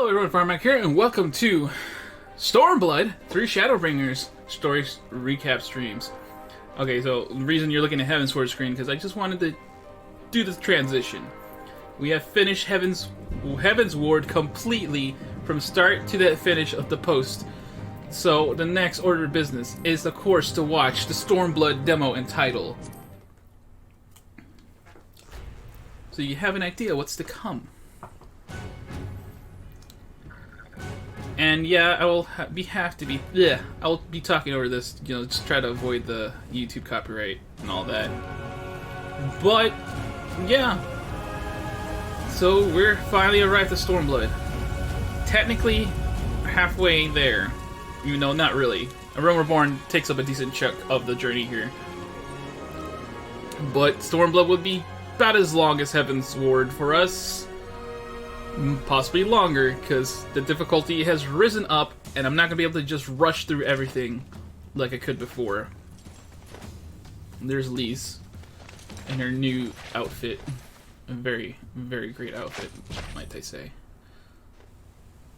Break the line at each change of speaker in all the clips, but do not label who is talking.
Hello everyone, Firemac here, and welcome to Stormblood 3 Shadowbringers story recap streams. Okay, so the reason you're looking at Heavensward screen, because I just wanted to do this transition. We have finished Heavensward completely from start to the finish of the post. So the next order of business is, of course, to watch the Stormblood demo and title. So you have an idea what's to come. And yeah, I will I'll be talking over this, just try to avoid the YouTube copyright and all that. But yeah, so we're finally arrived at Stormblood. Technically, halfway there, even though not really. A Realm Reborn takes up a decent chunk of the journey here. But Stormblood would be about as long as Heavensward for us. Possibly longer, because the difficulty has risen up, and I'm not going to be able to just rush through everything like I could before. There's Lyse and her new outfit. A very, very great outfit, might I say.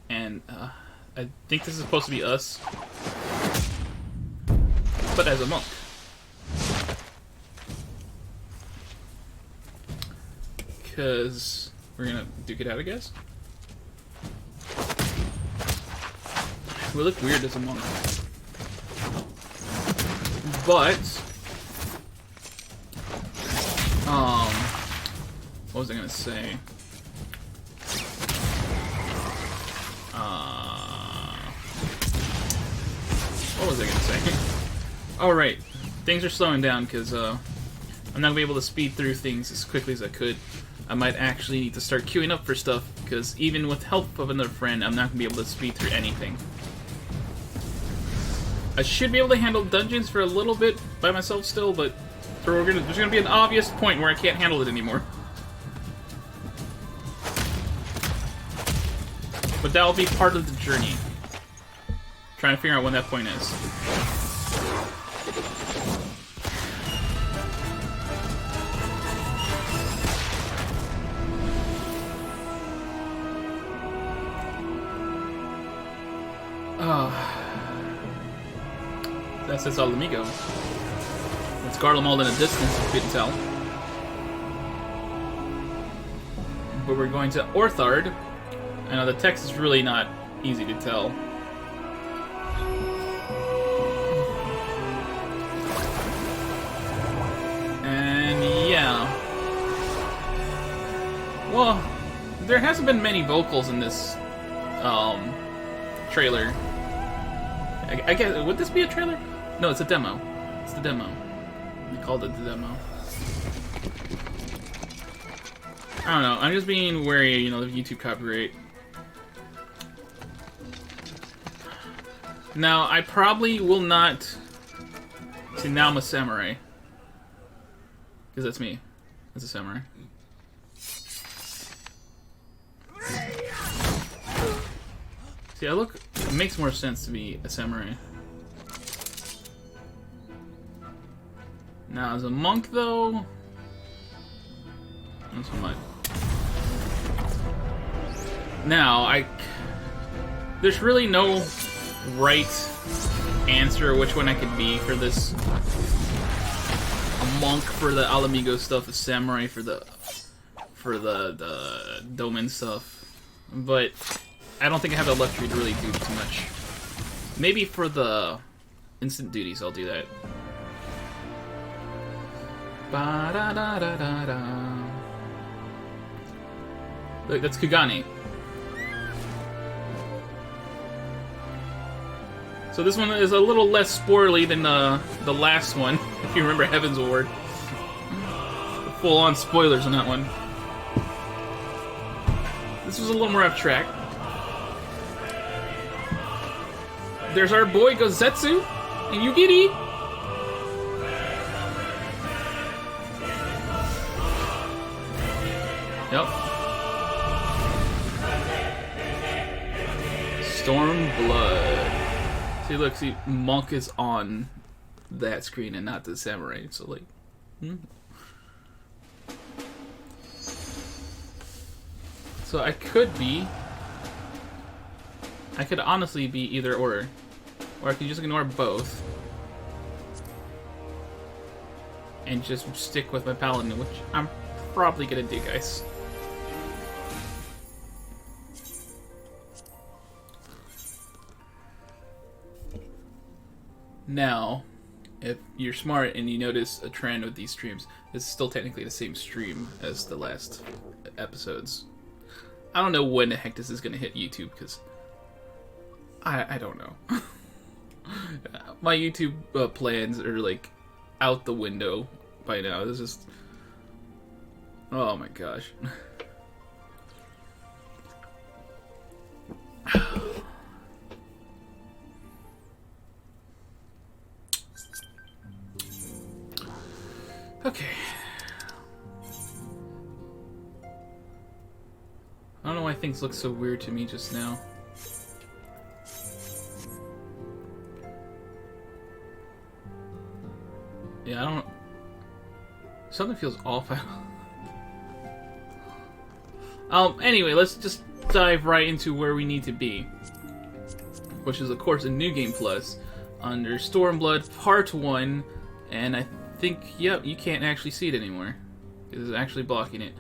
And I think this is supposed to be us, but as a monk. Because we're gonna duke it out, I guess. We look weird as a monk. But what was I gonna say? What was I gonna say? Alright, things are slowing down because I'm not gonna be able to speed through things as quickly as I could. I might actually need to start queuing up for stuff, because even with help of another friend, I'm not going to be able to speed through anything. I should be able to handle dungeons for a little bit by myself still, but there's going to be an obvious point where I can't handle it anymore. But that will be part of the journey. Trying to figure out when that point is. That's Ala Mhigo. It's Garlemald in a distance, if you couldn't tell. But we're going to Orthard. I know the text is really not easy to tell. And yeah. Well, there hasn't been many vocals in this trailer. I guess, would this be a trailer? No, it's a demo. It's the demo. They called it the demo. I don't know. I'm just being wary, of YouTube copyright. Now, I probably will not... See, now I'm a samurai. Because that's me. That's a samurai. See, it makes more sense to be a samurai. Now, as a monk, though, not so much. Now, there's really no right answer which one I could be for this. A monk for the Ala Mhigo stuff, a samurai for the domain stuff, but I don't think I have the luxury to really do too much. Maybe for the instant duties, I'll do that. Ba-da-da-da-da-da. Look, that's Kugane. So this one is a little less spoilery than the last one, if you remember Heavensward. Full-on spoilers on that one. This was a little more abstract. There's our boy Gozetsu and Yugiri. Yep. Stormblood. See, Monk is on that screen and not the samurai, so like... So I could be I could honestly be either or I could just ignore both and just stick with my paladin, which I'm probably gonna do, guys. Now, if you're smart and you notice a trend with these streams, it's still technically the same stream as the last episodes. I don't know when the heck this is gonna hit YouTube, because I don't know. My YouTube plans are like out the window by now. This is just, oh my gosh. Okay. I don't know why things look so weird to me just now. Yeah, I don't... Something feels off. Anyway, let's just dive right into where we need to be. Which is, of course, a New Game Plus under Stormblood Part 1. And I think, yep, you can't actually see it anymore. It is actually blocking it.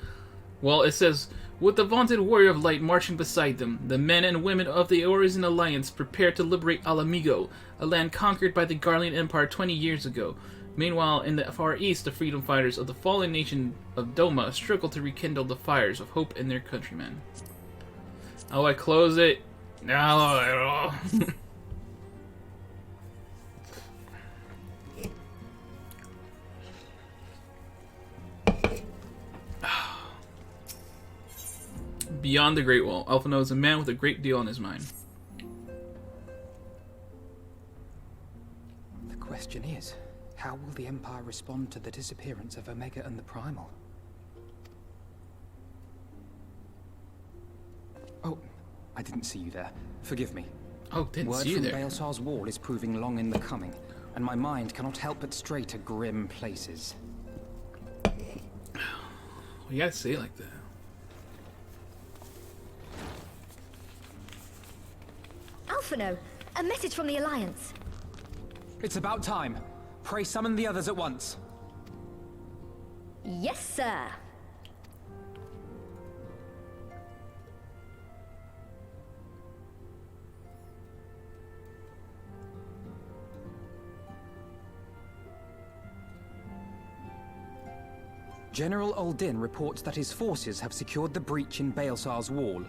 Well, it says, with the vaunted warrior of light marching beside them, the men and women of the Eorzean Alliance prepare to liberate Ala Mhigo, a land conquered by the Garlean Empire 20 years ago. Meanwhile, in the far east, the freedom fighters of the fallen nation of Doma struggle to rekindle the fires of hope in their countrymen. Oh, I close it. No, at all. Beyond the Great Wall, Alphino is a man with a great deal on his mind.
The question is, how will the Empire respond to the disappearance of Omega and the Primal? Oh, I didn't see you there. Forgive me.
Oh, didn't see you there.
Word from Baelsar's wall is proving long in the coming, and my mind cannot help but stray to grim places.
Well, you gotta say it like that.
Alphino, a message from the Alliance.
It's about time. Pray summon the others at once.
Yes, sir.
General Uldin reports that his forces have secured the breach in Baelsar's wall.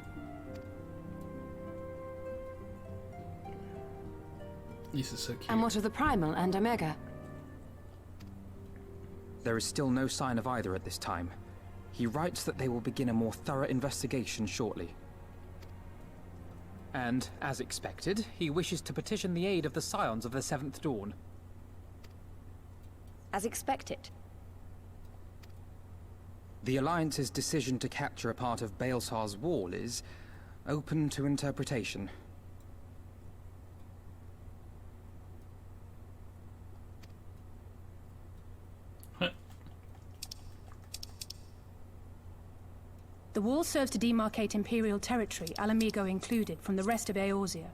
This is so cute.
And what of the Primal and Omega?
There is still no sign of either at this time. He writes that they will begin a more thorough investigation shortly. And, as expected, he wishes to petition the aid of the Scions of the Seventh Dawn.
As expected.
The Alliance's decision to capture a part of Baelsar's wall is open to interpretation.
The wall serves to demarcate Imperial territory, Ala Mhigo included, from the rest of Eorzea.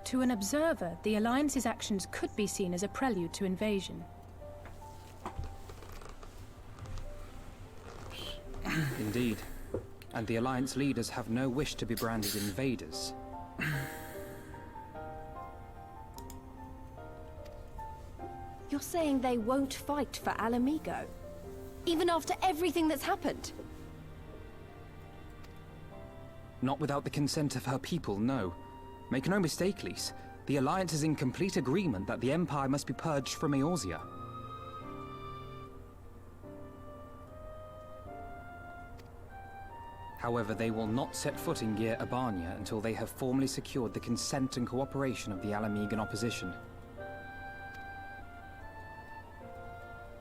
To an observer, the Alliance's actions could be seen as a prelude to invasion.
Indeed. And the Alliance leaders have no wish to be branded invaders.
You're saying they won't fight for Ala Mhigo? Even after everything that's happened?
Not without the consent of her people, no. Make no mistake, Lyse. The Alliance is in complete agreement that the Empire must be purged from Eorzea. However, they will not set foot in Gyr Abania until they have formally secured the consent and cooperation of the Ala Mhigan opposition.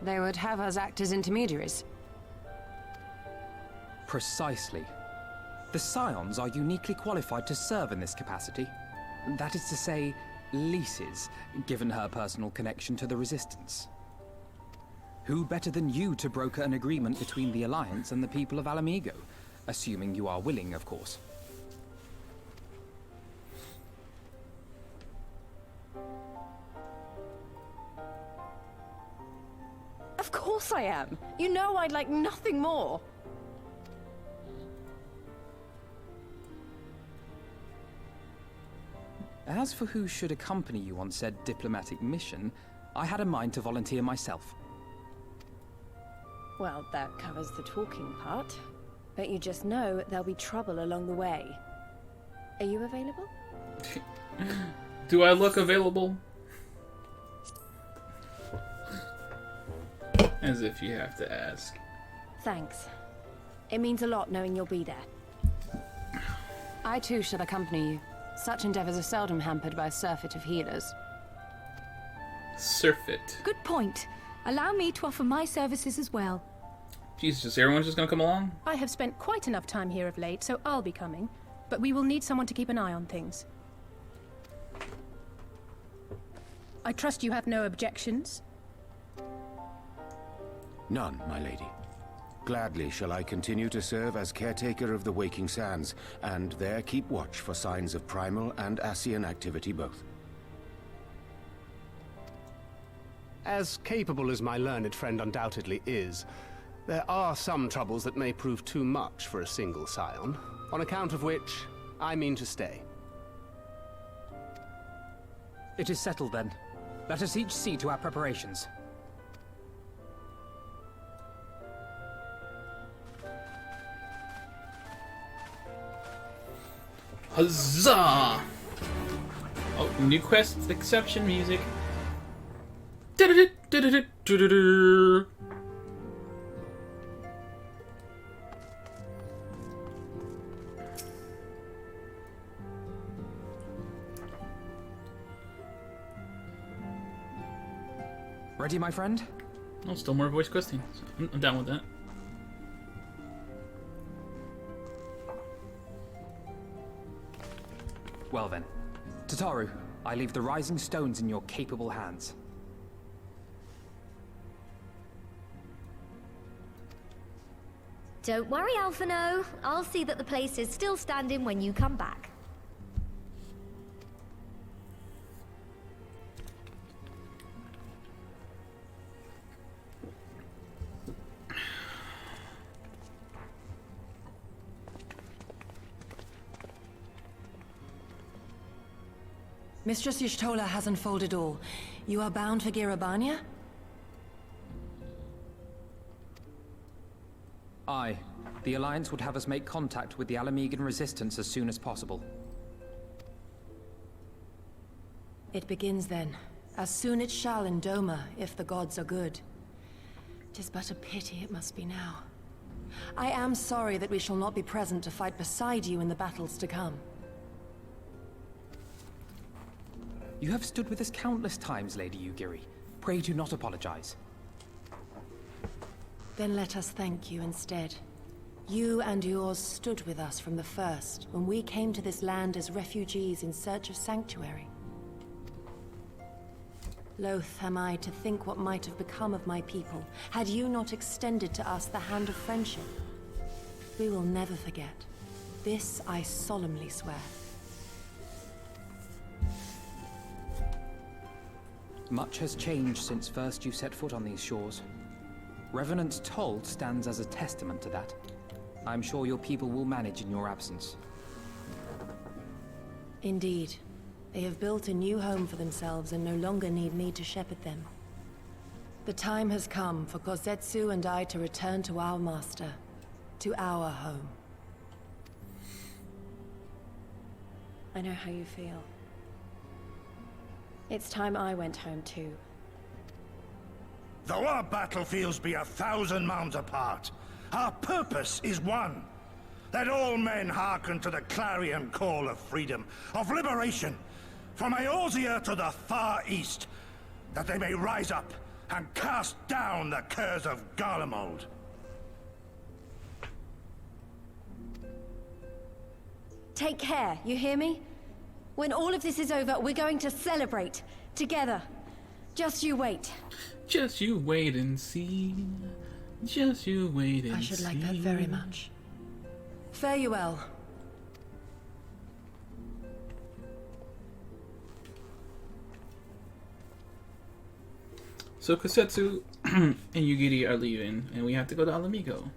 They would have us act as intermediaries.
Precisely. The Scions are uniquely qualified to serve in this capacity. That is to say, Lyse's, given her personal connection to the Resistance. Who better than you to broker an agreement between the Alliance and the people of Ala Mhigo? Assuming you are willing, of course.
Of course I am. You know I'd like nothing more.
As for who should accompany you on said diplomatic mission, I had a mind to volunteer myself.
Well, that covers the talking part. But you just know there'll be trouble along the way. Are you available?
Do I look available? As if you have to ask.
Thanks. It means a lot knowing you'll be there.
I too shall accompany you. Such endeavors are seldom hampered by a surfeit of healers.
Surfeit.
Good point. Allow me to offer my services as well.
Jesus, everyone's just gonna come along?
I have spent quite enough time here of late, so I'll be coming. But we will need someone to keep an eye on things. I trust you have no objections?
None, my lady. Gladly shall I continue to serve as caretaker of the Waking Sands, and there keep watch for signs of primal and Ascian activity both.
As capable as my learned friend undoubtedly is, there are some troubles that may prove too much for a single scion, on account of which I mean to stay.
It is settled then. Let us each see to our preparations.
Huzzah! Oh, new quest exception music. Du-du-du-du-du-du-du-du.
Ready, my friend?
Oh, still more voice questing. So I'm down with that.
Well then. Tataru, I leave the rising stones in your capable hands.
Don't worry, Alphino. I'll see that the place is still standing when you come back.
Mistress Y'shtola has unfolded all. You are bound for Girabania?
Aye. The Alliance would have us make contact with the Ala Mhigan resistance as soon as possible.
It begins then. As soon it shall in Doma, if the gods are good. 'Tis but a pity it must be now. I am sorry that we shall not be present to fight beside you in the battles to come.
You have stood with us countless times, Lady Yugiri. Pray do not apologize.
Then let us thank you instead. You and yours stood with us from the first, when we came to this land as refugees in search of sanctuary. Loath am I to think what might have become of my people, had you not extended to us the hand of friendship. We will never forget. This I solemnly swear.
Much has changed since first you set foot on these shores. Revenant's Toll stands as a testament to that. I'm sure your people will manage in your absence.
Indeed. They have built a new home for themselves and no longer need me to shepherd them. The time has come for Kozetsu and I to return to our master, to our home. I know how you feel. It's time I went home too.
Though our battlefields be 1,000 mounds apart, our purpose is one. Let all men hearken to the clarion call of freedom, of liberation, from Eorzea to the far east, that they may rise up and cast down the curse of Garlemald.
Take care, you hear me? When all of this is over, we're going to celebrate together. Just you wait.
Just you wait and see. Just you wait and see.
I should like that very much. Fare you well.
So Kosetsu and Yugiri are leaving, and we have to go to Ala Mhigo.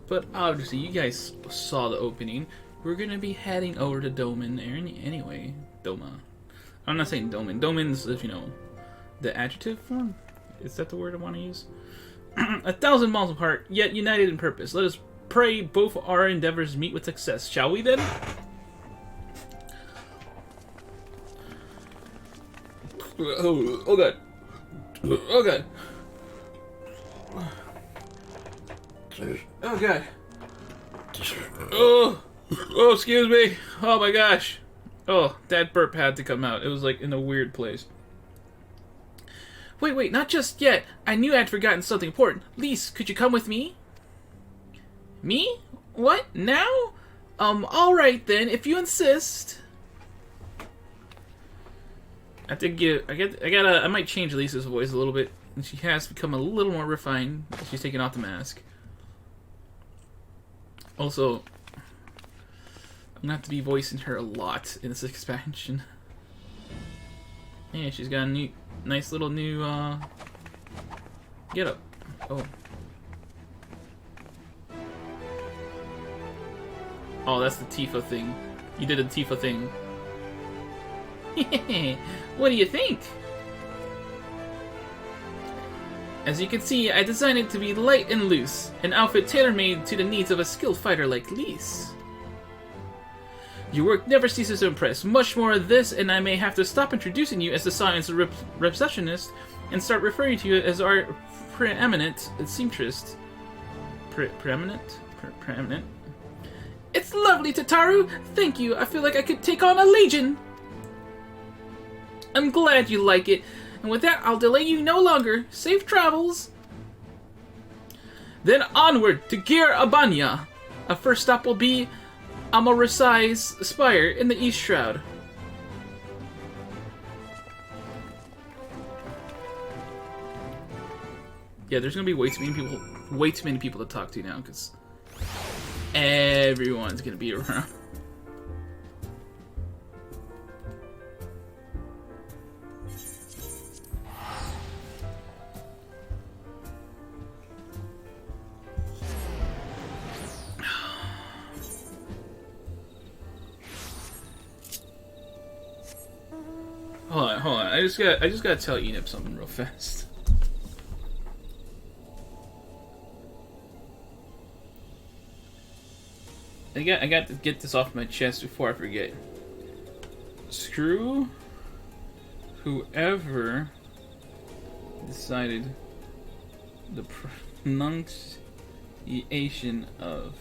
But obviously, you guys saw the opening. We're gonna be heading over to Doman anyway. Doma. I'm not saying Doman. Doman's, if you know, the adjective form. Is that the word I want to use? 1,000 miles apart, yet united in purpose. Let us pray both our endeavors meet with success. Shall we then? Oh god. Oh god. Oh god. Oh, excuse me. Oh my gosh. Oh, that burp had to come out. It was like in a weird place. Wait, not just yet. I knew I'd forgotten something important. Lyse, could you come with me? Me? What? Now? Alright then, if you insist. I might change Lyse's voice a little bit. And she has become a little more refined. She's taken off the mask. Also, I'm gonna have to be voicing her a lot in this expansion. Yeah, she's got a nice little new, get up. Oh, that's the Tifa thing. You did a Tifa thing. What do you think? As you can see, I designed it to be light and loose, an outfit tailor-made to the needs of a skilled fighter like Lyse. Your work never ceases to impress. Much more of this, and I may have to stop introducing you as the science receptionist and start referring to you as our preeminent seamstress. Preeminent? It's lovely, Tataru! Thank you, I feel like I could take on a legion! I'm glad you like it, and with that, I'll delay you no longer. Safe travels! Then onward to Gir Abania. Our first stop will be Amorisai's Spire in the East Shroud. Yeah, there's gonna be way too many people to talk to now, because everyone's gonna be around. Hold on. I just gotta tell Enip something real fast. I got to get this off my chest before I forget. Screw whoever decided the pronunciation of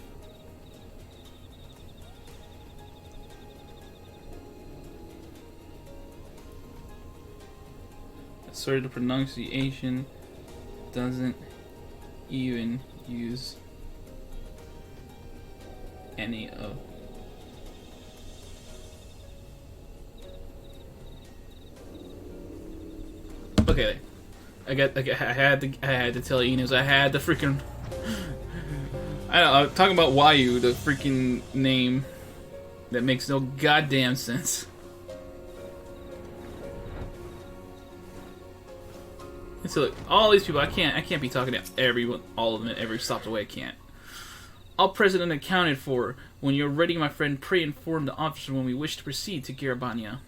sorry, the pronunciation doesn't even use any of okay. I had to tell Enos. I had to freaking I'm talking about Wayu, the freaking name that makes no goddamn sense. And so look, all these people, I can't be talking to everyone, all of them at every stop away. I can't. All present and accounted for. When you're ready, my friend, pray inform the officer when we wish to proceed to Garabania.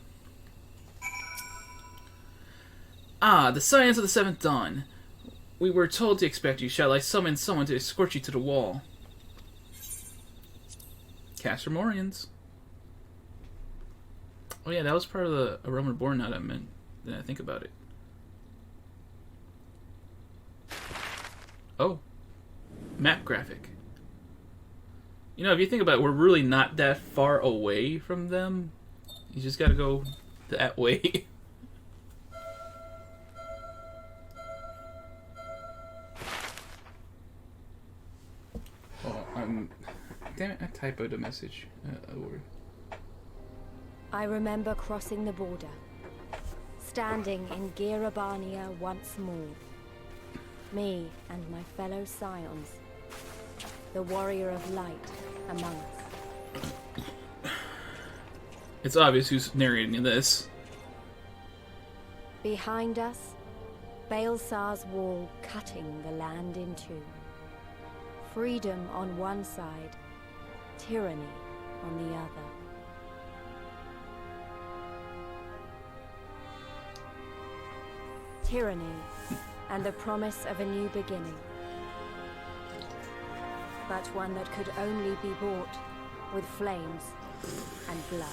Ah, the science of the Seventh Dawn. We were told to expect you. Shall I summon someone to escort you to the wall? Caster Morians. Oh yeah, that was part of the Aroma Reborn now that I meant. Then I think about it. Oh. Map graphic. You know, if you think about it, we're really not that far away from them. You just gotta go that way. Damn it, I typoed a message. A word.
I remember crossing the border, standing in Garabania once more. Me and my fellow scions. the warrior of light among us.
It's obvious who's narrating this.
Behind us, Baelsar's wall cutting the land in two. Freedom on one side, tyranny on the other. Tyranny and the promise of a new beginning. But one that could only be bought with flames and blood.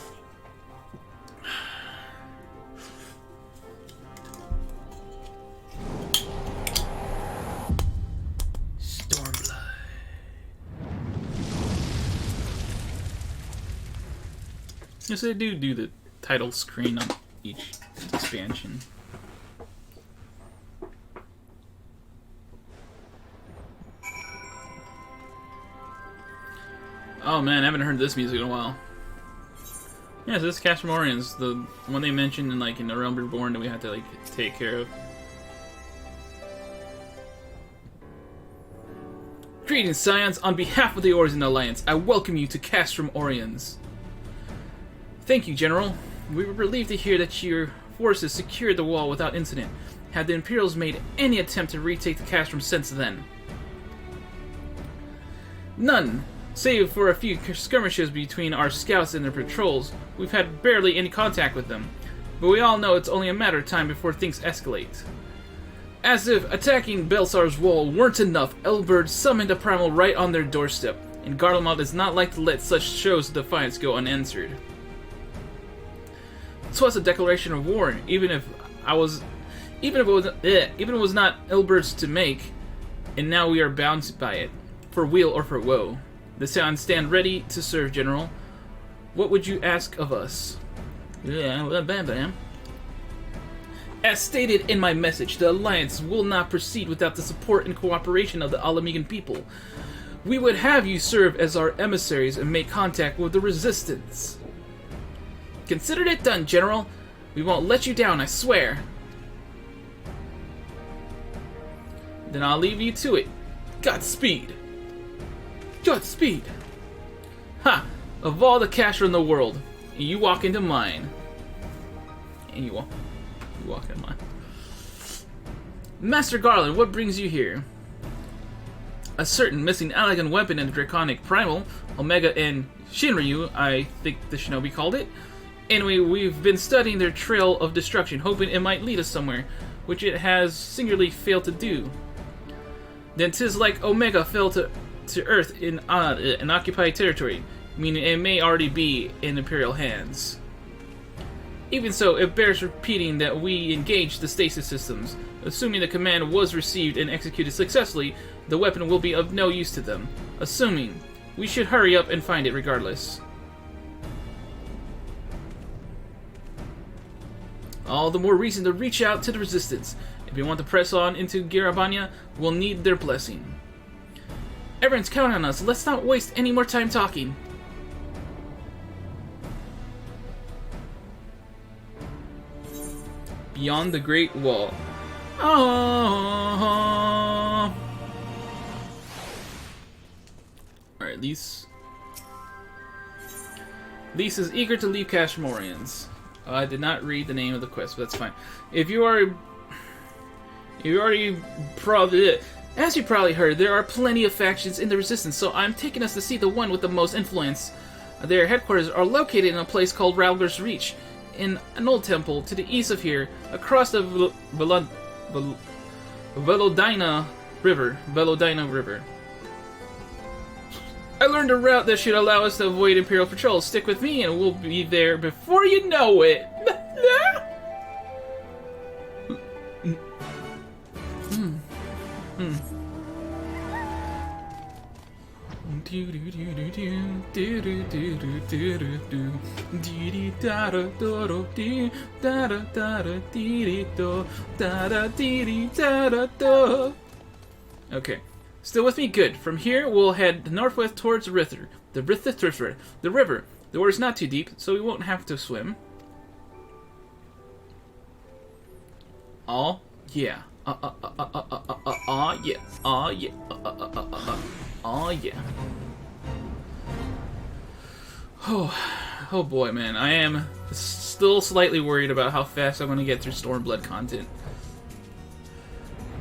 Stormblood. Yes, they do the title screen on each expansion. Oh man, I haven't heard this music in a while. Yeah, so this is Cast Morians, the one they mentioned in like in the Realm Reborn that we had to like take care of. Greetings, Scions. On behalf of the Orison Alliance, I welcome you to Castrum Oriens. Thank you, General. We were relieved to hear that your forces secured the wall without incident. Had the Imperials made any attempt to retake the Castrum since then? None. Save for a few skirmishes between our scouts and their patrols, we've had barely any contact with them. But we all know it's only a matter of time before things escalate. As if attacking Baelsar's wall weren't enough, Elberd summoned a primal right on their doorstep, and Garlemald is not like to let such shows of defiance go unanswered. 'Twas a declaration of war, even if it was not Elberd's to make, and now we are bound by it, for weal or for woe. The Scions stand ready to serve, General. What would you ask of us? As stated in my message, the Alliance will not proceed without the support and cooperation of the Ala Mhigan people. We would have you serve as our emissaries and make contact with the Resistance. Consider it done, General. We won't let you down, I swear. Then I'll leave you to it. Godspeed. Godspeed! Ha! Of all the Castrum in the world, you walk into mine. And you walk into mine. Master Garland, what brings you here? A certain missing elegant weapon and draconic primal, Omega and Shinryu, I think the shinobi called it. Anyway, we've been studying their trail of destruction, hoping it might lead us somewhere, which it has singularly failed to do. Then 'tis like Omega fell to Earth in occupied territory, meaning it may already be in Imperial hands. Even so, it bears repeating that we engaged the stasis systems. Assuming the command was received and executed successfully, the weapon will be of no use to them. Assuming, we should hurry up and find it regardless. All the more reason to reach out to the Resistance. If we want to press on into Garabania, we'll need their blessing. Everyone's counting on us. Let's not waste any more time talking. Beyond the Great Wall. Oh. Alright, Lyse. Lyse is eager to leave Castrum Oriens. I did not read the name of the quest, but that's fine. As you probably heard, there are plenty of factions in the Resistance, so I'm taking us to see the one with the most influence. Their headquarters are located in a place called Ralgus Reach, in an old temple to the east of here, across the Velodina River. I learned a route that should allow us to avoid Imperial patrols. Stick with me and we'll be there before you know it. Okay. Still with me? Good. From here, we'll head northwest towards the river. The river. The water's not too deep, so we won't have to swim. Oh, yeah. Yeah. Aw, yeah. Aw, yeah. Oh boy, man. I am still slightly worried about how fast I'm going to get through Stormblood content.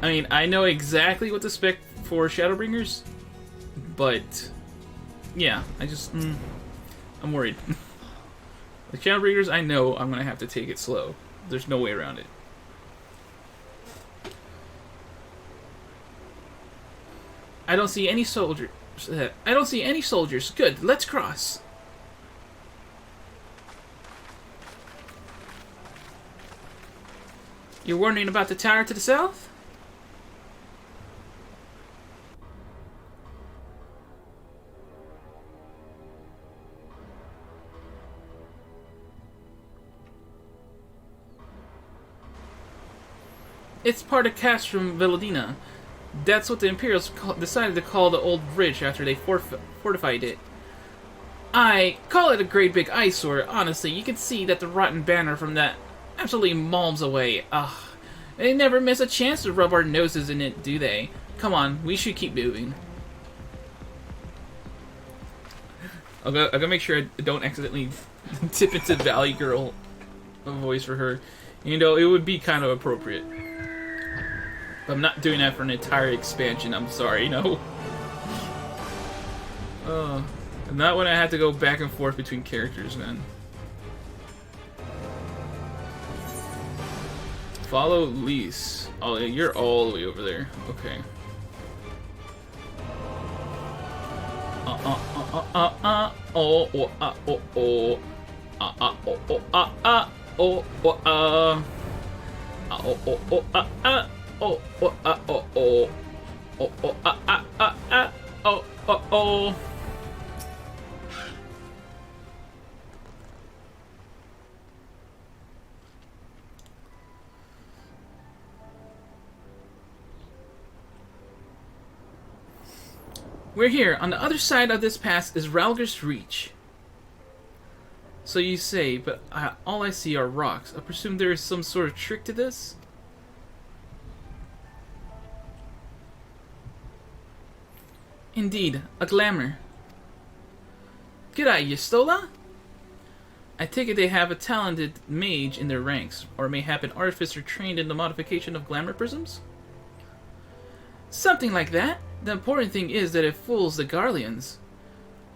I mean, I know exactly what to expect for Shadowbringers, but yeah, I'm worried. The Shadowbringers, I know I'm going to have to take it slow. There's no way around it. I don't see any soldiers. Good, let's cross. You're wondering about the tower to the south? It's part of Castrum Velodina. That's what the Imperials decided to call the old bridge after they fortified it. I call it a great big eyesore. Honestly, you can see that the rotten banner from that absolutely malms away. Ugh. They never miss a chance to rub our noses in it, do they? Come on, we should keep moving. I'll go make sure I don't accidentally tip into Valley Girl voice for her. You know, it would be kind of appropriate. I'm not doing that for an entire expansion, I'm sorry, no. Not when I have to go back and forth between characters, man. Follow Lyse. Oh, yeah, you're all the way over there. Okay. We're here. On the other side of this pass is Ralgus Reach. So you say, but all I see are rocks. I presume there is some sort of trick to this? Indeed, a glamour. G'day, Yestola? I take it they have a talented mage in their ranks, or mayhap an artificer trained in the modification of glamour prisms? Something like that. The important thing is that it fools the Garleans.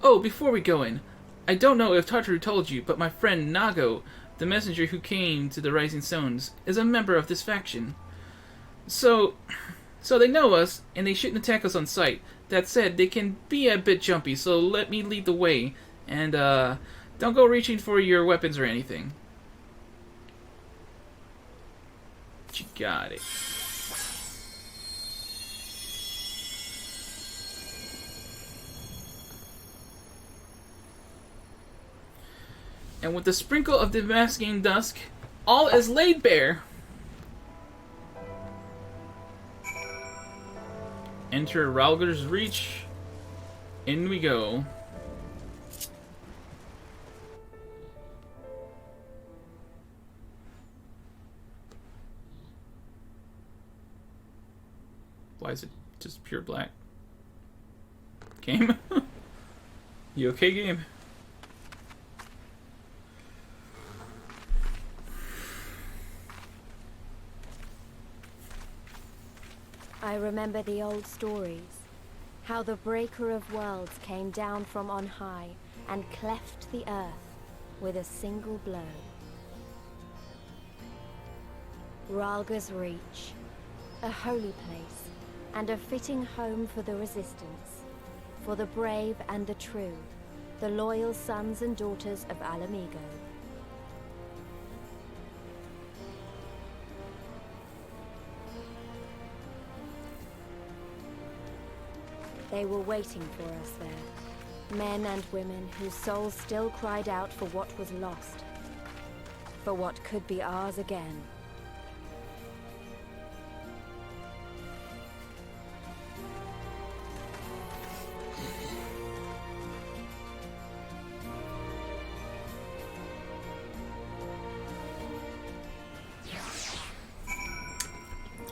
Oh, before we go in, I don't know if Tartaru told you, but my friend Nago, the messenger who came to the Rising Stones, is a member of this faction. So they know us, and they shouldn't attack us on sight. That said, they can be a bit jumpy, so let me lead the way, and don't go reaching for your weapons or anything. You got it. And with the sprinkle of Damascene dusk, all is laid bare. Enter Ralgus Reach. In we go. Why is it just pure black? Game? You okay, game?
I remember the old stories, how the Breaker of Worlds came down from on high and cleft the earth with a single blow. Ralgus Reach, a holy place and a fitting home for the resistance, for the brave and the true, the loyal sons and daughters of Ala Mhigo. They were waiting for us there. Men and women whose souls still cried out for what was lost. For what could be ours again.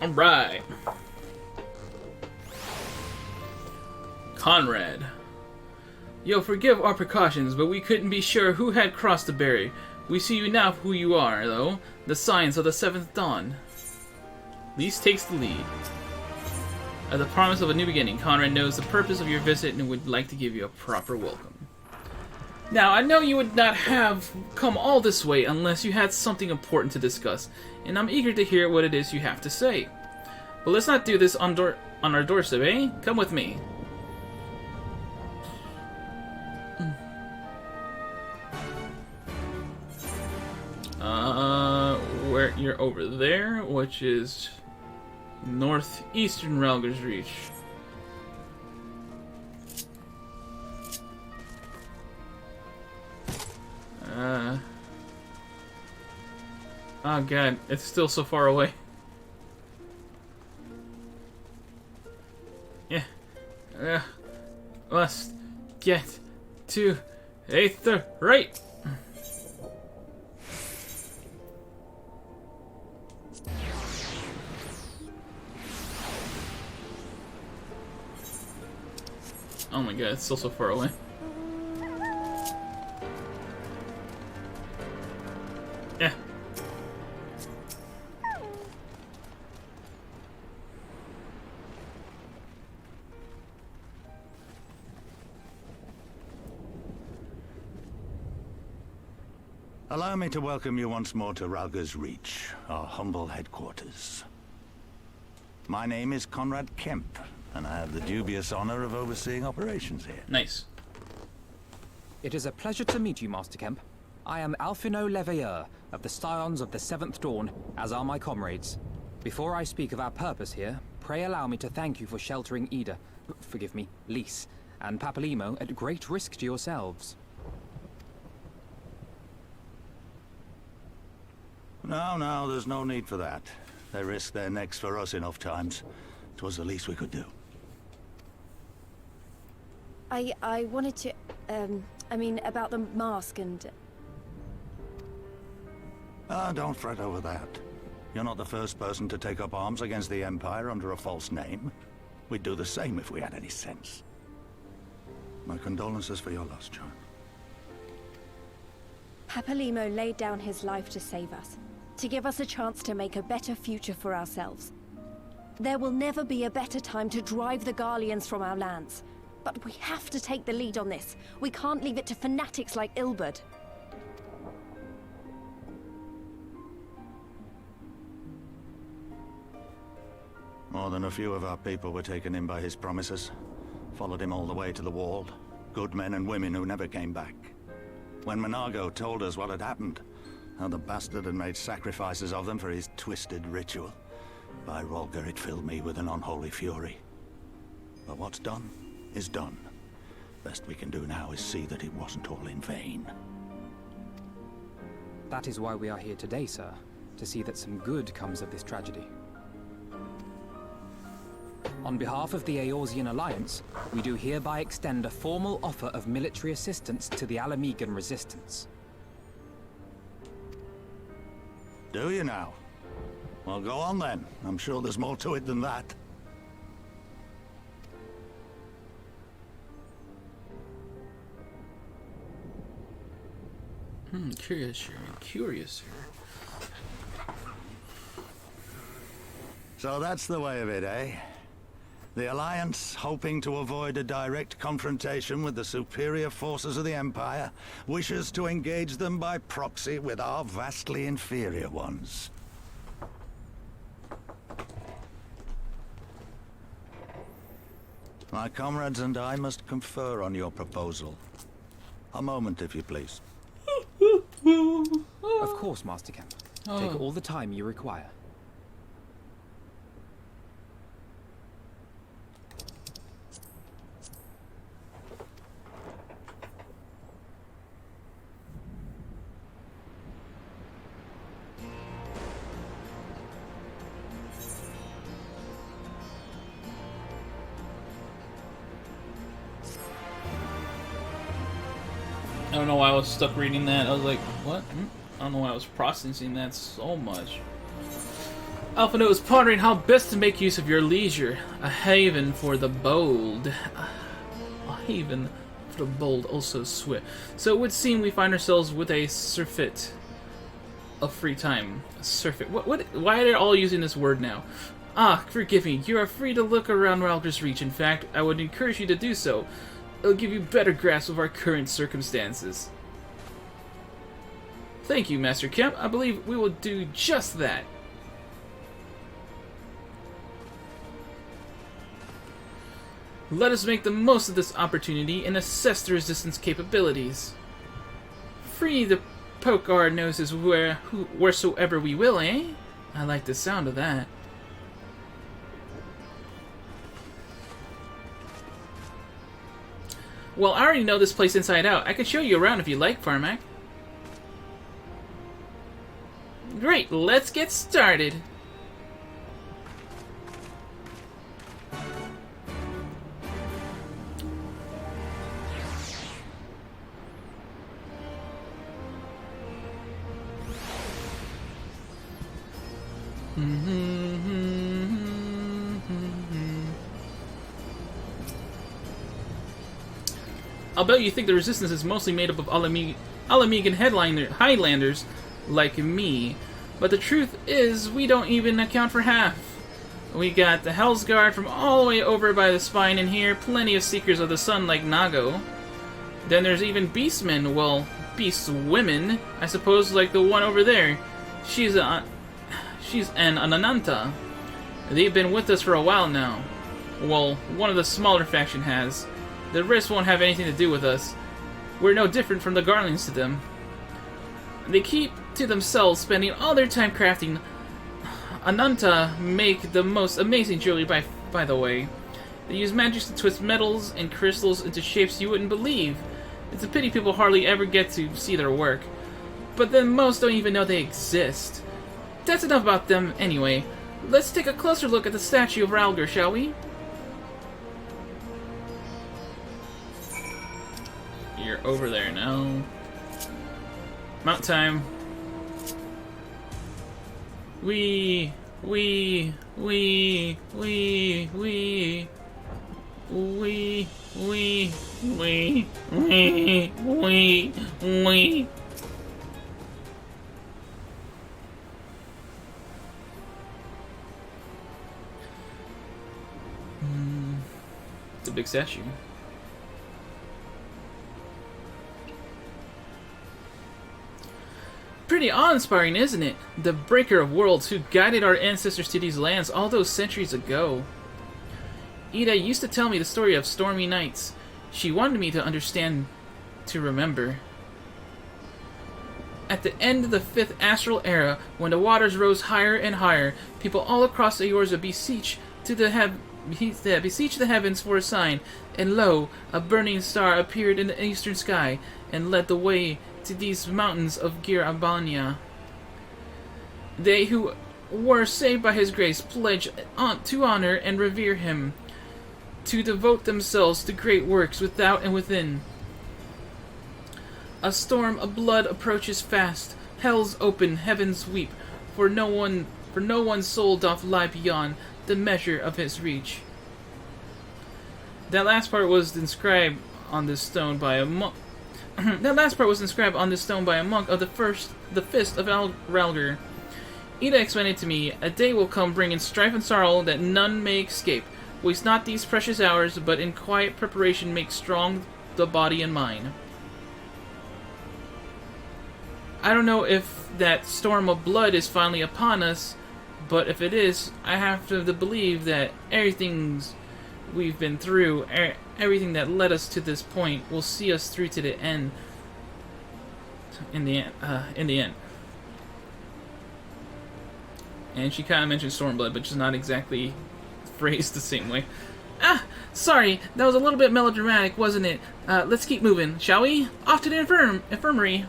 Alright. Conrad. Yo, forgive our precautions, but we couldn't be sure who had crossed the barrier. We see you now for who you are, though. The signs of the 7th dawn. Lyse takes the lead. As a promise of a new beginning, Conrad knows the purpose of your visit and would like to give you a proper welcome. Now, I know you would not have come all this way unless you had something important to discuss, and I'm eager to hear what it is you have to say. But let's not do this on our doorstep, eh? Come with me. Where you're over there, which is northeastern Ralgus Reach. Oh god, it's still so far away. Yeah. Must get to Aether right. Oh my god, it's still so far away. Yeah.
Allow me to welcome you once more to Ralgus Reach, our humble headquarters. My name is Conrad Kemp, and I have the dubious honor of overseeing operations here.
Nice.
It is a pleasure to meet you, Master Kemp. I am Alphino Leveilleur of the Scions of the 7th Dawn, as are my comrades. Before I speak of our purpose here, pray allow me to thank you for sheltering Lyse, and Papalymo at great risk to yourselves.
No, there's no need for that. They risked their necks for us enough times. It was the least we could do.
I wanted to, about the mask and...
Don't fret over that. You're not the first person to take up arms against the Empire under a false name. We'd do the same if we had any sense. My condolences for your loss, child.
Papalymo laid down his life to save us, to give us a chance to make a better future for ourselves. There will never be a better time to drive the Garleans from our lands. But we have to take the lead on this. We can't leave it to fanatics like Ilberd.
More than a few of our people were taken in by his promises. Followed him all the way to the wall. Good men and women who never came back. When Mhigan told us what had happened, how the bastard had made sacrifices of them for his twisted ritual, by Ralger it filled me with an unholy fury. But what's done is done. Best we can do now is see that it wasn't all in vain.
That is why we are here today, sir. To see that some good comes of this tragedy. On behalf of the Eorzean Alliance, we do hereby extend a formal offer of military assistance to the Ala Mhigan resistance.
Do you now? Well, go on then. I'm sure there's more to it than that.
Curious.
So that's the way of it, eh? The Alliance, hoping to avoid a direct confrontation with the superior forces of the Empire, wishes to engage them by proxy with our vastly inferior ones. My comrades and I must confer on your proposal. A moment, if you please.
Of course, Master Kemp. Take all the time you require.
I don't know why I was stuck reading that. I was like, what? I don't know why I was processing that so much. Alphino is pondering how best to make use of your leisure. A haven for the bold. A haven for the bold, also swift. So it would seem we find ourselves with a surfeit of free time. A surfeit. Why are they all using this word now? Ah, forgive me. You are free to look around Ralgus Reach. In fact, I would encourage you to do so. It'll give you better grasp of our current circumstances. Thank you, Master Kemp. I believe we will do just that. Let us make the most of this opportunity and assess the resistance capabilities. Free to poke our noses wheresoever we will, eh? I like the sound of that. Well, I already know this place inside out. I can show you around if you like, Firemac. Great, let's get started. I'll bet you think the resistance is mostly made up of Ala Mhigan Highlanders like me, but the truth is we don't even account for half. We got the Hell's Guard from all the way over by the spine in here, plenty of Seekers of the Sun like Nago. Then there's even Beastmen, well, Beast Women, I suppose, like the one over there. She's an Ananta. They've been with us for a while now. Well, one of the smaller faction has. The rest won't have anything to do with us. We're no different from the Garlings to them. They keep to themselves, spending all their time crafting. Ananta make the most amazing jewelry by the way. They use magic to twist metals and crystals into shapes you wouldn't believe. It's a pity people hardly ever get to see their work. But then most don't even know they exist. That's enough about them anyway. Let's take a closer look at the Statue of Ralger, shall we? You're over there now. Mount time. We. It's a big statue. Pretty awe-inspiring, isn't it? The Breaker of Worlds who guided our ancestors to these lands all those centuries ago. Ida used to tell me the story of stormy nights. She wanted me to understand, to remember. At the end of the 5th astral era, when the waters rose higher and higher, people all across the Eorza beseech the heavens for a sign, and lo, a burning star appeared in the eastern sky, and led the way to these mountains of Gir Albania. They who were saved by his grace pledge to honor and revere him, to devote themselves to great works without and within. A storm of blood approaches fast. Hell's open, heavens weep, for no one's soul doth lie beyond the measure of his reach. That last part was inscribed on this stone by a monk. That last part was inscribed on this stone by a monk of the Fist of Ralger. Ida explained it to me. A day will come bringing strife and sorrow that none may escape. Waste not these precious hours, but in quiet preparation make strong the body and mind. I don't know if that storm of blood is finally upon us, but if it is, I have to believe that everything we've been through, everything that led us to this point, will see us through to the end. In the end. And she kind of mentioned Stormblood, but just not exactly phrased the same way. Ah, sorry, that was a little bit melodramatic, wasn't it? Let's keep moving, shall we? Off to the infirmary.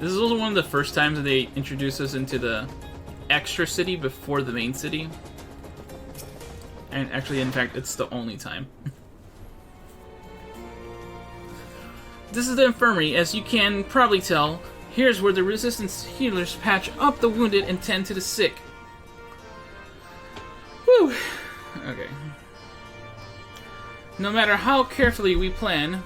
This is also one of the first times that they introduced us into the extra city before the main city. And actually, in fact, it's the only time. This is the Infirmary. As you can probably tell, here's where the Resistance healers patch up the wounded and tend to the sick. Whew. Okay. No matter how carefully we plan...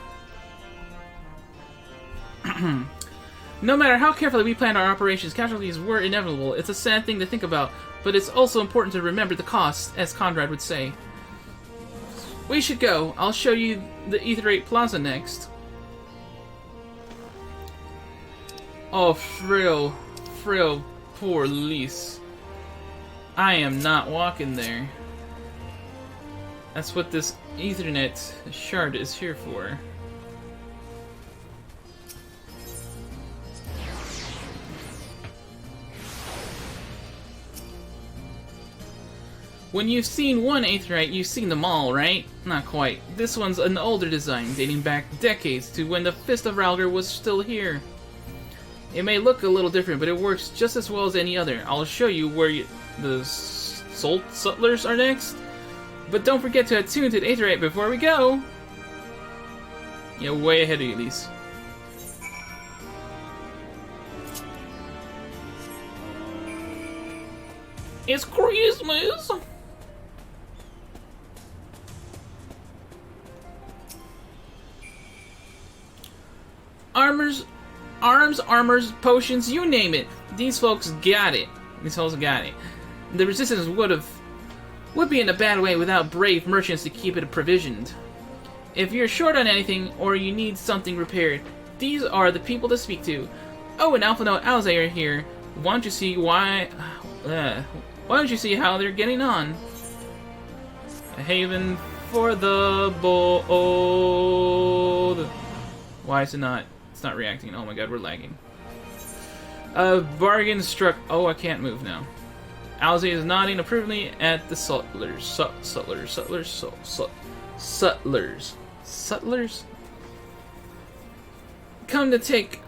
No matter how carefully we planned our operations, casualties were inevitable. It's a sad thing to think about, but it's also important to remember the cost, as Conrad would say. We should go. I'll show you the Aetheryte Plaza next. Oh, Frill, poor Lyse. I am not walking there. That's what this Ethernet shard is here for. When you've seen one Aetheryte, you've seen them all, right? Not quite. This one's an older design, dating back decades to when the Fist of Ralger was still here. It may look a little different, but it works just as well as any other. I'll show you where the Sutlers are next. But don't forget to attune to the Aetheryte before we go! Yeah, way ahead of you, Lyse. It's Christmas! Armors, potions, you name it. These folks got it. These folks got it. The Resistance would be in a bad way without brave merchants to keep it provisioned. If you're short on anything, or you need something repaired, these are the people to speak to. Oh, and Alphino and Alze are here. Why don't you see why don't you see how they're getting on? A haven for the bold. Why is it not? It's not reacting. Oh my god, we're lagging. Bargain struck. Oh, I can't move now. Alze is nodding approvingly at the Sutlers. Sutlers. Come to take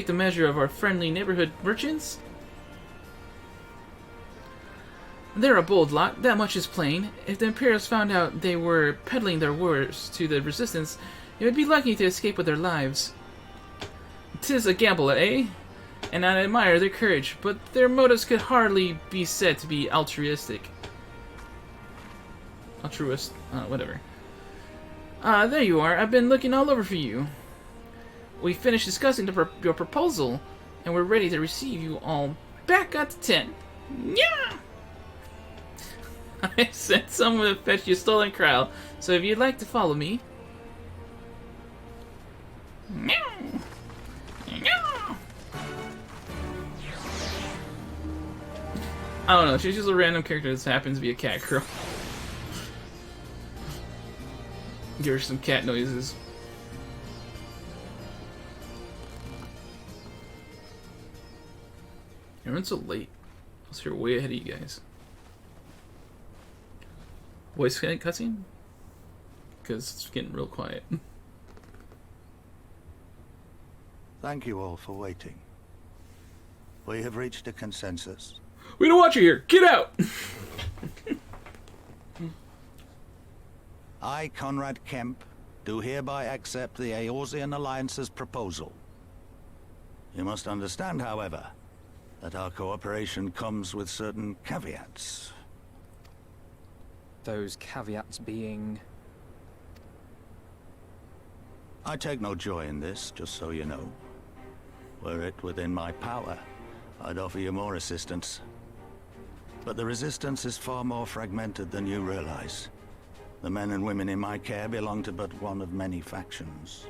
the measure of our friendly neighborhood merchants. They're a bold lot, that much is plain. If the Imperials found out they were peddling their wares to the Resistance, they would be lucky to escape with their lives. 'Tis a gamble, eh? And I admire their courage, but their motives could hardly be said to be altruistic. Whatever. There you are. I've been looking all over for you. We finished discussing your proposal, and we're ready to receive you all back at the tent. Yeah! I sent someone to fetch your stolen crowd, so if you'd like to follow me... Meow. Meow. I don't know, she's just a random character that happens to be a cat girl. Give her some cat noises. Everyone's so late. I was here way ahead of you guys. Voice cutscene? Because it's getting real quiet.
Thank you all for waiting. We have reached a consensus.
We don't want you here! Get out!
I, Conrad Kemp, do hereby accept the Eorzean Alliance's proposal. You must understand, however, that our cooperation comes with certain caveats.
Those caveats being...
I take no joy in this, just so you know. Were it within my power, I'd offer you more assistance. But the Resistance is far more fragmented than you realize. The men and women in my care belong to but one of many factions.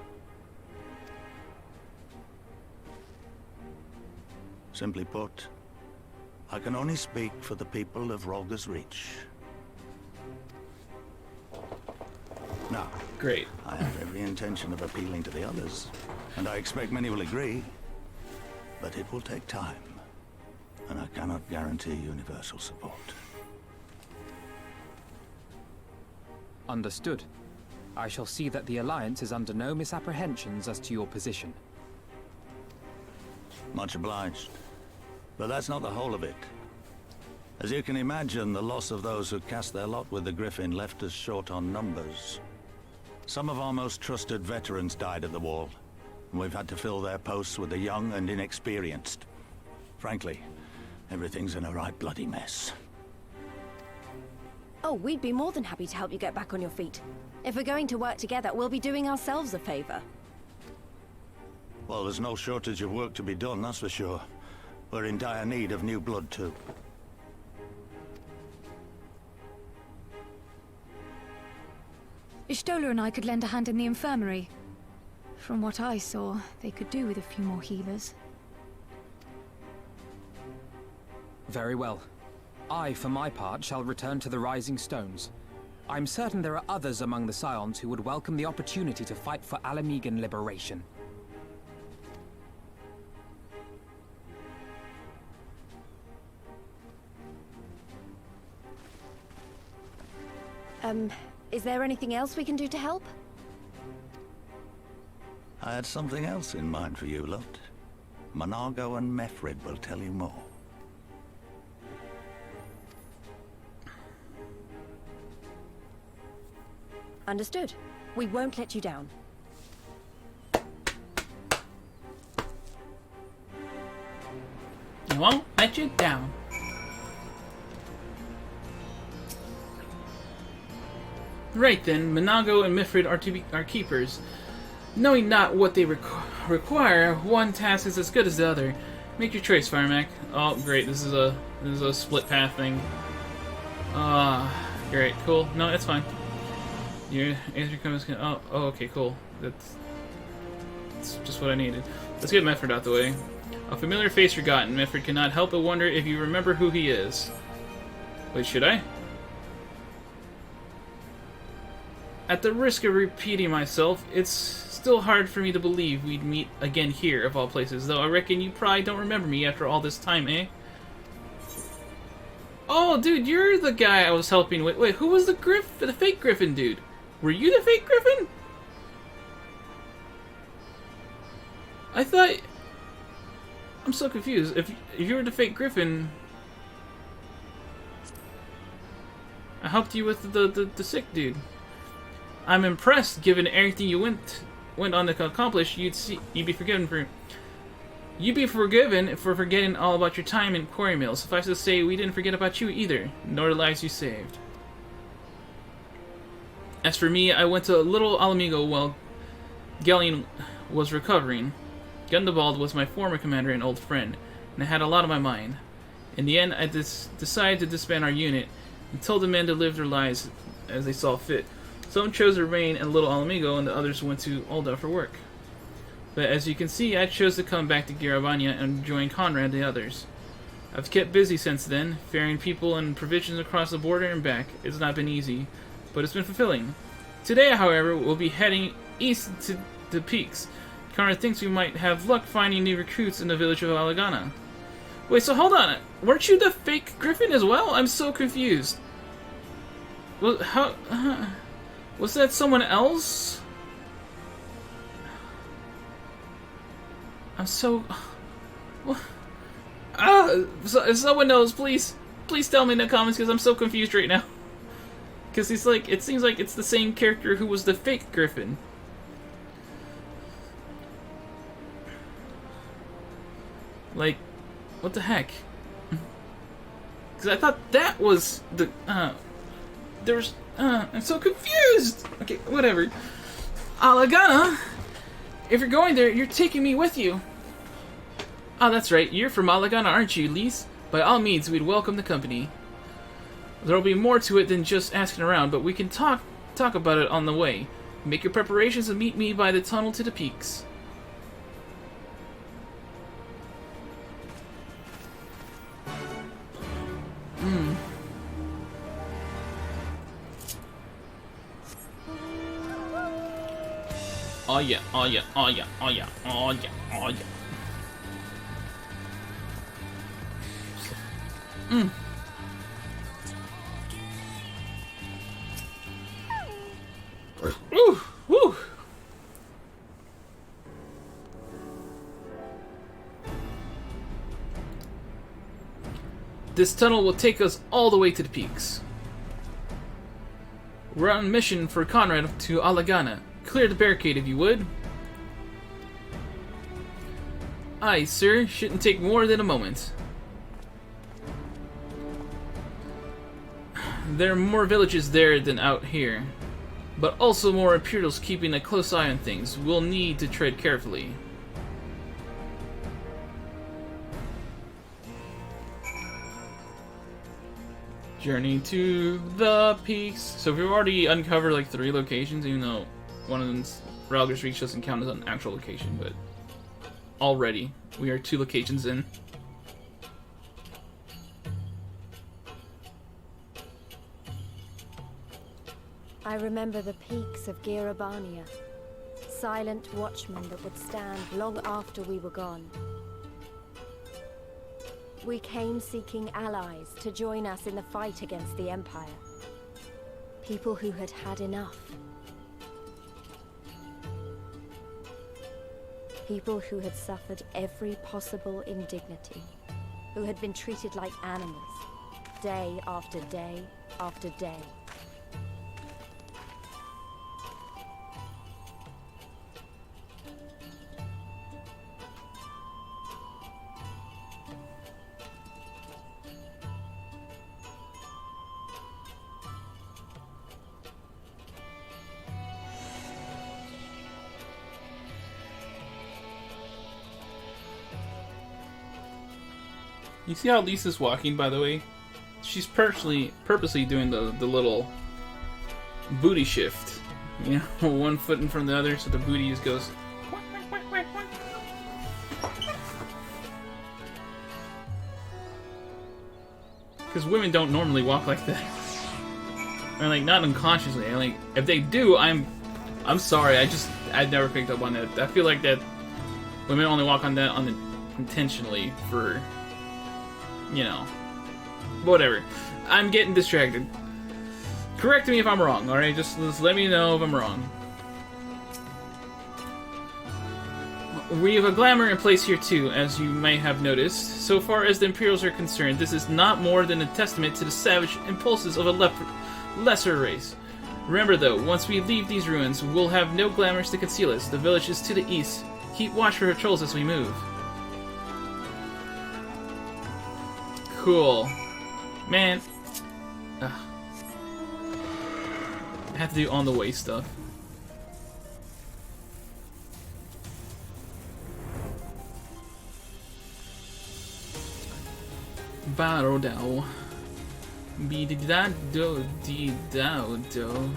Simply put, I can only speak for the people of Ralgus Reach. Now,
great.
I have every intention of appealing to the others, and I expect many will agree. But it will take time, and I cannot guarantee universal support.
Understood. I shall see that the Alliance is under no misapprehensions as to your position.
Much obliged. But that's not the whole of it. As you can imagine, the loss of those who cast their lot with the Griffin left us short on numbers. Some of our most trusted veterans died at the wall, and we've had to fill their posts with the young and inexperienced. Frankly, everything's in a right bloody mess.
Oh, we'd be more than happy to help you get back on your feet. If we're going to work together, we'll be doing ourselves a favor.
Well, there's no shortage of work to be done, that's for sure. We're in dire need of new blood, too.
Ishtola and I could lend a hand in the infirmary. From what I saw, they could do with a few more healers.
Very well. I, for my part, shall return to the Rising Stones. I'm certain there are others among the Scions who would welcome the opportunity to fight for Ala Mhigan liberation.
Is there anything else we can do to help?
I had something else in mind for you, lot. Mhigan and Mefrid will tell you more.
Understood. We won't let you down.
I won't let you down. Right then, Mhigan and Mifrid are keepers. Knowing not what they require, one task is as good as the other. Make your choice, Firemac. Oh, great! This is a split path thing. Great, cool. No, it's fine. Your answer comes. Oh, okay, cool. That's just what I needed. Let's get Mefrid out the way. A familiar face forgotten. Mefrid cannot help but wonder if you remember who he is. Wait, should I? At the risk of repeating myself, it's still hard for me to believe we'd meet again here, of all places, though I reckon you probably don't remember me after all this time, eh? Oh, dude, you're the guy I was helping with. Wait, who was the fake Griffin dude? Were you the fake Griffin? I thought... I'm so confused. If you were the fake Griffin... I helped you with the sick dude. I'm impressed, given everything you went on to accomplish. You'd be forgiven for forgetting all about your time in quarry mills. Suffice to say, we didn't forget about you either, nor the lives you saved. As for me, I went to little Ala Mhigo while Galleon was recovering. Gundabald was my former commander and old friend, and I had a lot on my mind. In the end, I decided to disband our unit and told the men to live their lives as they saw fit. Some chose to remain in Little Ala Mhigo, and the others went to Ul'dah for work. But as you can see, I chose to come back to Garabania and join Conrad and the others. I've kept busy since then, ferrying people and provisions across the border and back. It's not been easy, but it's been fulfilling. Today, however, we'll be heading east to the peaks. Conrad thinks we might have luck finding new recruits in the village of Alagana. Wait, so hold on. Weren't you the fake Griffin as well? I'm so confused. Well, how... was that someone else? I'm so... so, if someone knows, please tell me in the comments, because I'm so confused right now. Because he's like, it seems like it's the same character who was the fake Griffin. Like, what the heck? Because I thought that was the, there's, I'm so confused! Okay, whatever. Alagana? If you're going there, you're taking me with you. Ah, that's right. You're from Alagana, aren't you, Lyse? By all means, we'd welcome the company. There'll be more to it than just asking around, but we can talk about it on the way. Make your preparations and meet me by the tunnel to the peaks. Oh yeah, oh yeah, oh yeah, oh yeah, oh yeah, oh yeah. Woo, woo. This tunnel will take us all the way to the peaks. We're on a mission for Conrad to Alagana. Clear the barricade if you would. Aye, sir. Shouldn't take more than a moment. There are more villages there than out here, but also more Imperials keeping a close eye on things. We'll need to tread carefully. Journey to the peaks. So we've already uncovered like 3 locations, even though one of them's Ralgus Reach doesn't count as an actual location, but already we are 2 locations in.
I remember the peaks of Girabania, silent watchmen that would stand long after we were gone. We came seeking allies to join us in the fight against the Empire. People who had had enough. People who had suffered every possible indignity. Who had been treated like animals, day after day after day.
You see how Lisa's walking, by the way? She's purposely doing the little booty shift. You know, one foot in front of the other, so the booty just goes... Because women don't normally walk like that. Or like, not unconsciously. Like, if they do, I'm sorry, I've never picked up on that. I feel like that women only walk on that intentionally for... You know, whatever. I'm getting distracted. Correct me if I'm wrong, alright? Just let me know if I'm wrong. We have a glamour in place here too, as you may have noticed. So far as the Imperials are concerned, this is not more than a testament to the savage impulses of a lesser race. Remember though, once we leave these ruins, we'll have no glamours to conceal us. The village is to the east. Keep watch for patrols as we move. Cool. Man. Ugh. I have to do on the way stuff. Barodow. Be-da-da-do-dee-dow-do.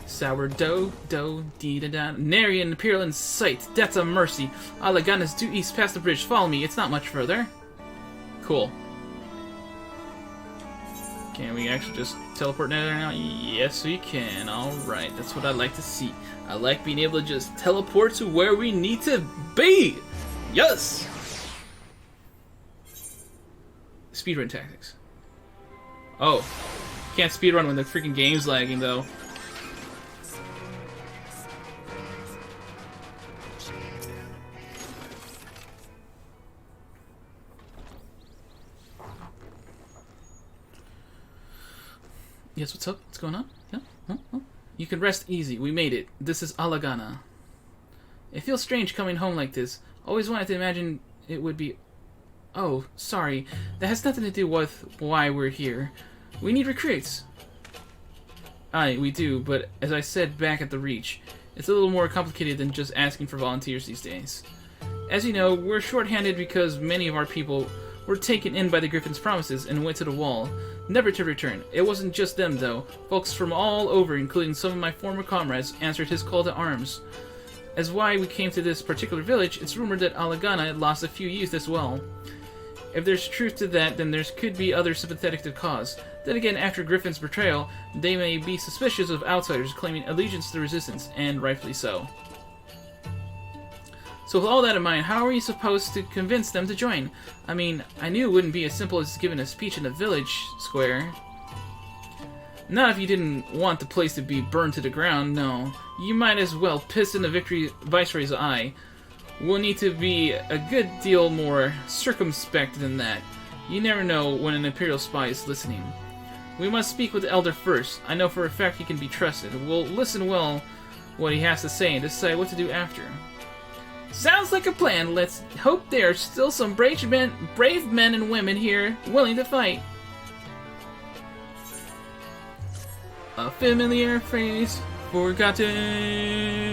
Sourdough, do, dee-da-da. Nary an Imperial in sight. That's a mercy. Alagana's due east past the bridge. Follow me. It's not much further. Cool. Can we actually just teleport there now? Yes, we can. Alright, that's what I like to see. I like being able to just teleport to where we need to be! Yes! Speedrun tactics. Oh. Can't speedrun when the freaking game's lagging, though. Yes, what's up? What's going on? Yeah? Huh? You can rest easy. We made it. This is Alagana. It feels strange coming home like this. Always wanted to imagine it would be... Oh, sorry. That has nothing to do with why we're here. We need recruits. Aye, we do, but as I said back at the Reach, it's a little more complicated than just asking for volunteers these days. As you know, we're short-handed because many of our people were taken in by the Griffin's promises and went to the wall, never to return. It wasn't just them, though. Folks from all over, including some of my former comrades, answered his call to arms. As why we came to this particular village, it's rumored that Alagana had lost a few youth as well. If there's truth to that, then there could be others sympathetic to the cause. Then again, after Griffin's betrayal, they may be suspicious of outsiders claiming allegiance to the Resistance, and rightfully so. So with all that in mind, how are we supposed to convince them to join? I mean, I knew it wouldn't be as simple as giving a speech in the village square. Not if you didn't want the place to be burned to the ground, no. You might as well piss in the Viceroy's eye. We'll need to be a good deal more circumspect than that. You never know when an Imperial spy is listening. We must speak with the Elder first. I know for a fact he can be trusted. We'll listen well what he has to say and decide what to do after. Sounds like a plan. Let's hope there are still some brave men and women here willing to fight. A familiar phrase, forgotten.